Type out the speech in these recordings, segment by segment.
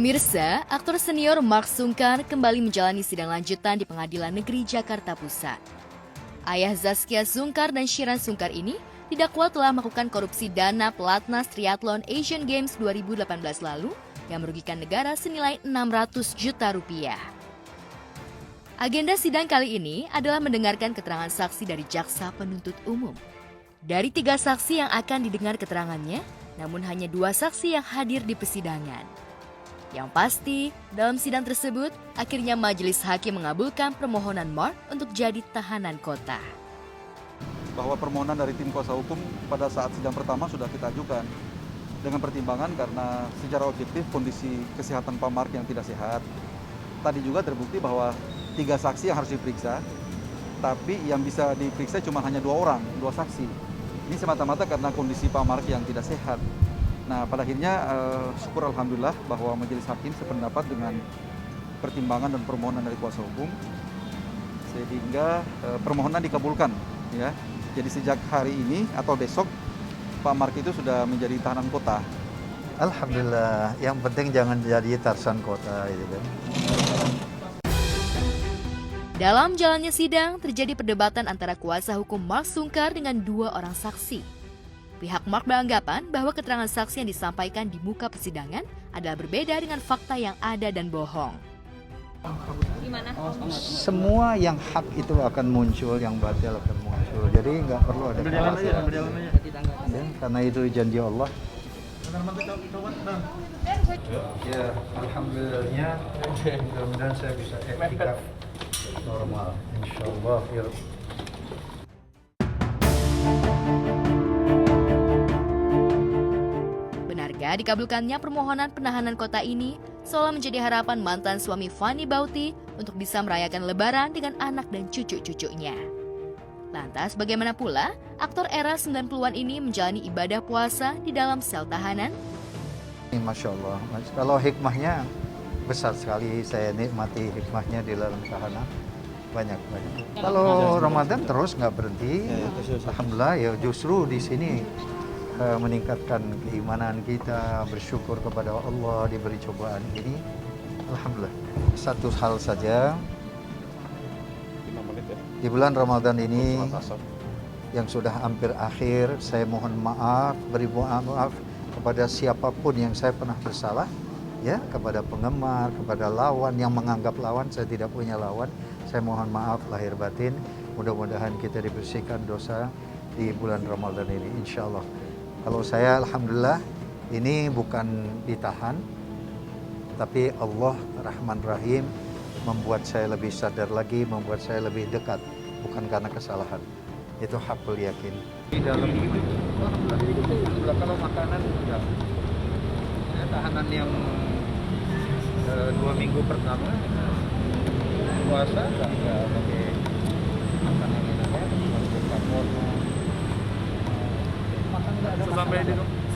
Pemirsa, aktor senior Mark Sungkar kembali menjalani sidang lanjutan di Pengadilan Negeri Jakarta Pusat. Ayah Zaskia Sungkar dan Shiran Sungkar ini didakwa telah melakukan korupsi dana pelatnas Triathlon Asian Games 2018 lalu yang merugikan negara senilai 600 juta rupiah. Agenda sidang kali ini adalah mendengarkan keterangan saksi dari jaksa penuntut umum. Dari 3 saksi yang akan didengar keterangannya, namun hanya 2 saksi yang hadir di persidangan. Yang pasti, dalam sidang tersebut, akhirnya majelis hakim mengabulkan permohonan Mark untuk jadi tahanan kota. Bahwa permohonan dari tim kuasa hukum pada saat sidang pertama sudah kita ajukan dengan pertimbangan karena secara objektif kondisi kesehatan Pak Mark yang tidak sehat. Tadi juga terbukti bahwa 3 saksi yang harus diperiksa, tapi yang bisa diperiksa cuma hanya 2 orang, 2 saksi. Ini semata-mata karena kondisi Pak Mark yang tidak sehat. Nah, pada akhirnya syukur alhamdulillah bahwa majelis hakim sependapat dengan pertimbangan dan permohonan dari kuasa hukum, sehingga permohonan dikabulkan. Ya, jadi sejak hari ini atau besok Pak Mark itu sudah menjadi tahanan kota. Alhamdulillah, yang penting jangan jadi Tarsan kota itu kan. Dalam jalannya sidang, terjadi perdebatan antara kuasa hukum Mark Sungkar dengan 2 orang saksi. Pihak Mark beranggapan bahwa keterangan saksi yang disampaikan di muka persidangan adalah berbeda dengan fakta yang ada dan bohong. Gimana? Semua yang hak itu akan muncul, yang batil akan muncul. Jadi nggak perlu ada kekhawatiran. Ya, karena itu janji Allah. Ya, alhamdulillahnya mudah-mudahan saya bisa iktikaf normal, insyaallah. Benarkah dikabulkannya permohonan penahanan kota ini seolah menjadi harapan mantan suami Fani Bauti untuk bisa merayakan Lebaran dengan anak dan cucu-cucunya. Lantas bagaimana pula aktor era 90-an ini menjalani ibadah puasa di dalam sel tahanan? Masya Allah, kalau hikmahnya besar sekali, saya nikmati hikmahnya di dalam tahanan. Banyak. Kalau Ramadan terus nggak berhenti, alhamdulillah ya, justru di sini meningkatkan keimanan kita, bersyukur kepada Allah diberi cobaan ini. Alhamdulillah. Satu hal saja, di bulan Ramadan ini yang sudah hampir akhir, saya mohon maaf, beri maaf kepada siapapun yang saya pernah bersalah, ya, kepada penggemar, kepada lawan yang menganggap lawan, saya tidak punya lawan. Saya mohon maaf lahir batin. Mudah-mudahan kita dibersihkan dosa di bulan Ramadan ini, insya Allah. Kalau saya alhamdulillah ini bukan ditahan, tapi Allah Rahman Rahim membuat saya lebih sadar lagi, membuat saya lebih dekat, bukan karena kesalahan. Itu hakul yakin. Di dalam itu, alhamdulillah, kalau makanan sudah tahanan yang 2 minggu pertama puasa nggak pakai makanan yang enak, pakai kapur.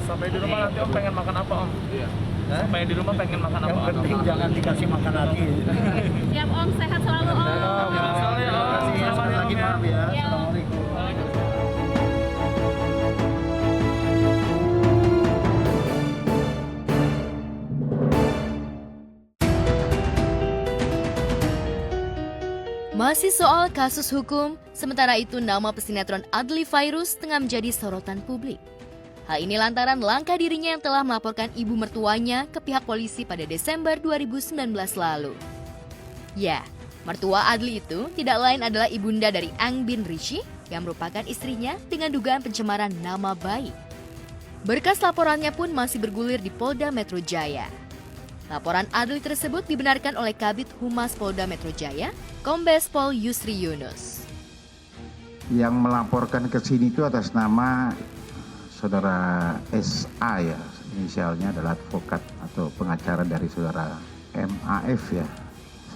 Sampai di rumah nanti Om pengen makan apa Om? Iya. Sampai di rumah pengen makan apa? Yang penting jangan dikasih makan lagi. Siap Om, sehat selalu Om. Sehat selalu ya Om. Sekali lagi maaf ya. Assalamualaikum. Masih soal kasus hukum, sementara itu nama pesinetron Adly Fairuz tengah menjadi sorotan publik. Hal ini lantaran langkah dirinya yang telah melaporkan ibu mertuanya ke pihak polisi pada Desember 2019 lalu. Ya, mertua Adly itu tidak lain adalah ibunda dari Ang bin Rishi yang merupakan istrinya dengan dugaan pencemaran nama baik. Berkas laporannya pun masih bergulir di Polda Metro Jaya. Laporan Adly tersebut dibenarkan oleh Kabid Humas Polda Metro Jaya, Kombes Pol Yusri Yunus. Yang melaporkan ke sini itu atas nama Saudara SA ya, inisialnya adalah advokat atau pengacara dari Saudara MAF ya.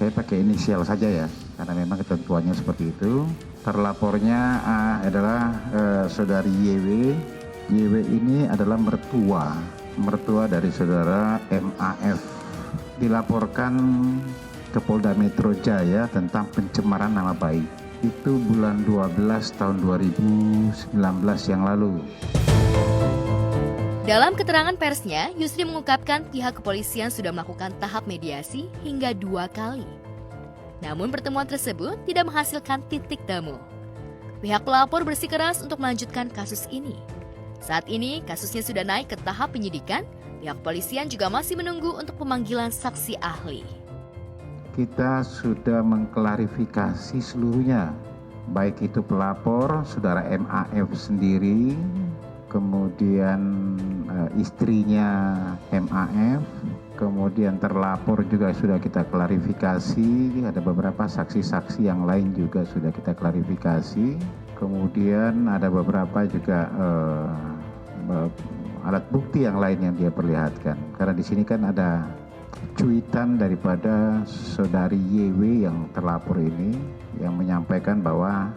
Saya pakai inisial saja ya, karena memang ketentuannya seperti itu. Terlapornya adalah Saudari YW. YW ini adalah mertua dari Saudara MAF. Dilaporkan ke Polda Metro Jaya tentang pencemaran nama baik. Itu bulan 12 tahun 2019 yang lalu. Dalam keterangan persnya, Yusri mengungkapkan pihak kepolisian sudah melakukan tahap mediasi hingga 2 kali. Namun pertemuan tersebut tidak menghasilkan titik temu. Pihak pelapor bersikeras untuk melanjutkan kasus ini. Saat ini, kasusnya sudah naik ke tahap penyidikan. Pihak kepolisian juga masih menunggu untuk pemanggilan saksi ahli. Kita sudah mengklarifikasi seluruhnya, baik itu pelapor, saudara MAF sendiri, kemudian istrinya MAF, kemudian terlapor juga sudah kita klarifikasi, ada beberapa saksi-saksi yang lain juga sudah kita klarifikasi, kemudian ada beberapa juga alat bukti yang lain yang dia perlihatkan. Karena di sini kan ada cuitan daripada saudari YW yang terlapor ini yang menyampaikan bahwa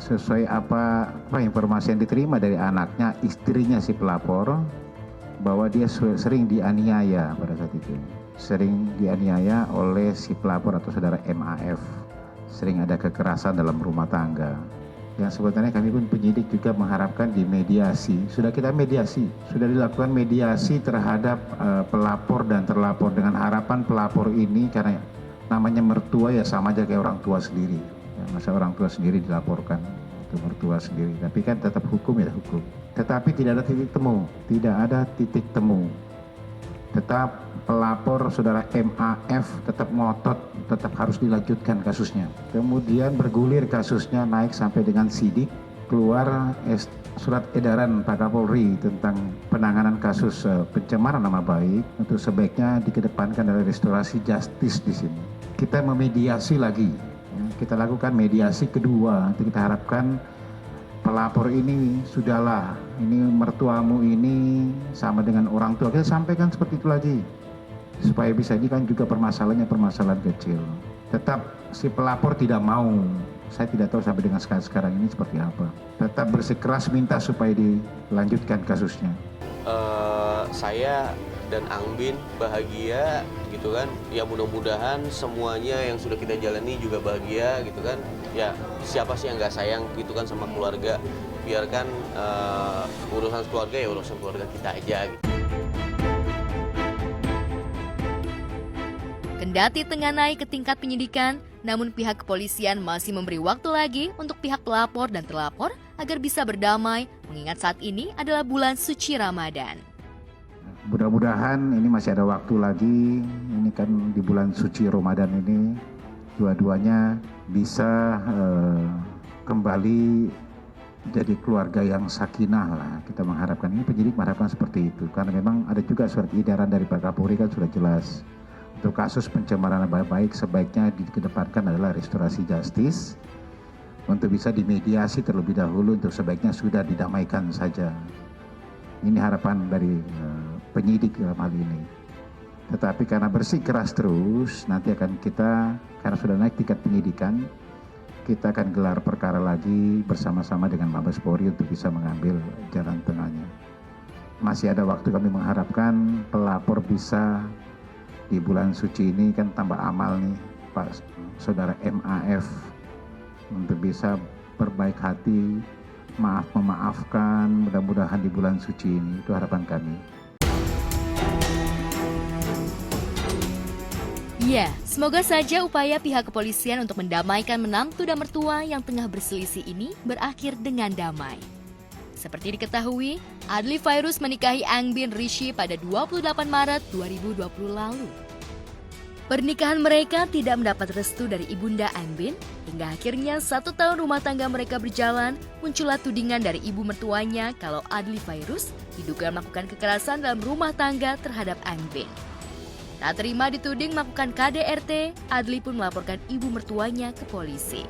sesuai apa informasi yang diterima dari anaknya, istrinya si pelapor, bahwa dia sering dianiaya pada saat itu. Sering dianiaya oleh si pelapor atau saudara MAF. Sering ada kekerasan dalam rumah tangga. Yang sebenarnya kami pun penyidik juga mengharapkan di mediasi. Sudah kita mediasi, sudah dilakukan mediasi terhadap pelapor dan terlapor dengan harapan pelapor ini karena namanya mertua ya sama aja kayak orang tua sendiri. Ya, masa orang tua sendiri dilaporkan itu mertua sendiri. Tapi kan tetap hukum ya hukum. Tetapi tidak ada titik temu, tidak ada titik temu. Tetap pelapor saudara MAF tetap ngotot, tetap harus dilanjutkan kasusnya. Kemudian bergulir kasusnya naik sampai dengan sidik, keluar surat edaran Pak Kapolri tentang penanganan kasus pencemaran nama baik untuk sebaiknya dikedepankan dari restorasi justice di sini. Kita memediasi lagi, ya, kita lakukan mediasi kedua, nanti kita harapkan pelapor ini sudahlah, ini mertuamu ini sama dengan orang tua, kita sampaikan seperti itu lagi. Supaya bisa, ini kan juga permasalahannya permasalahan kecil. Tetap si pelapor tidak mau, saya tidak tahu sampai dengan sekarang ini seperti apa. Tetap bersikeras minta supaya dilanjutkan kasusnya. Saya dan Angbin bahagia gitu kan, ya mudah-mudahan semuanya yang sudah kita jalani juga bahagia gitu kan. Ya siapa sih yang nggak sayang gitu kan sama keluarga, biarkan urusan keluarga ya urusan keluarga kita aja gitu. Kendati tengah naik ke tingkat penyidikan, namun pihak kepolisian masih memberi waktu lagi untuk pihak pelapor dan terlapor agar bisa berdamai, mengingat saat ini adalah bulan suci Ramadan. Mudah-mudahan ini masih ada waktu lagi, ini kan di bulan suci Ramadan ini, dua-duanya bisa kembali jadi keluarga yang sakinah lah. Kita mengharapkan, ini penyidik mengharapkan seperti itu, karena memang ada juga surat edaran dari Pak Kapolri kan sudah jelas. Untuk kasus pencemaran nama baik sebaiknya dikedepankan adalah restorasi justice untuk bisa dimediasi terlebih dahulu, untuk sebaiknya sudah didamaikan saja. Ini harapan dari penyidik dalam hal ini. Tetapi karena bersikeras terus, nanti akan kita, karena sudah naik tingkat penyidikan, kita akan gelar perkara lagi bersama-sama dengan Mabes Polri untuk bisa mengambil jalan tengahnya. Masih ada waktu, kami mengharapkan pelapor bisa di bulan suci ini kan tambah amal nih Pak Saudara MAF untuk bisa berbaik hati, memaafkan, mudah-mudahan di bulan suci ini, itu harapan kami. Ya, semoga saja upaya pihak kepolisian untuk mendamaikan menantu dan mertua yang tengah berselisih ini berakhir dengan damai. Seperti diketahui, Adly Fairuz menikahi Angbin Rishi pada 28 Maret 2020 lalu. Pernikahan mereka tidak mendapat restu dari ibunda Angbin, hingga akhirnya 1 tahun rumah tangga mereka berjalan, muncullah tudingan dari ibu mertuanya kalau Adly Fairuz diduga melakukan kekerasan dalam rumah tangga terhadap Angbin. Tak terima dituding melakukan KDRT, Adly pun melaporkan ibu mertuanya ke polisi.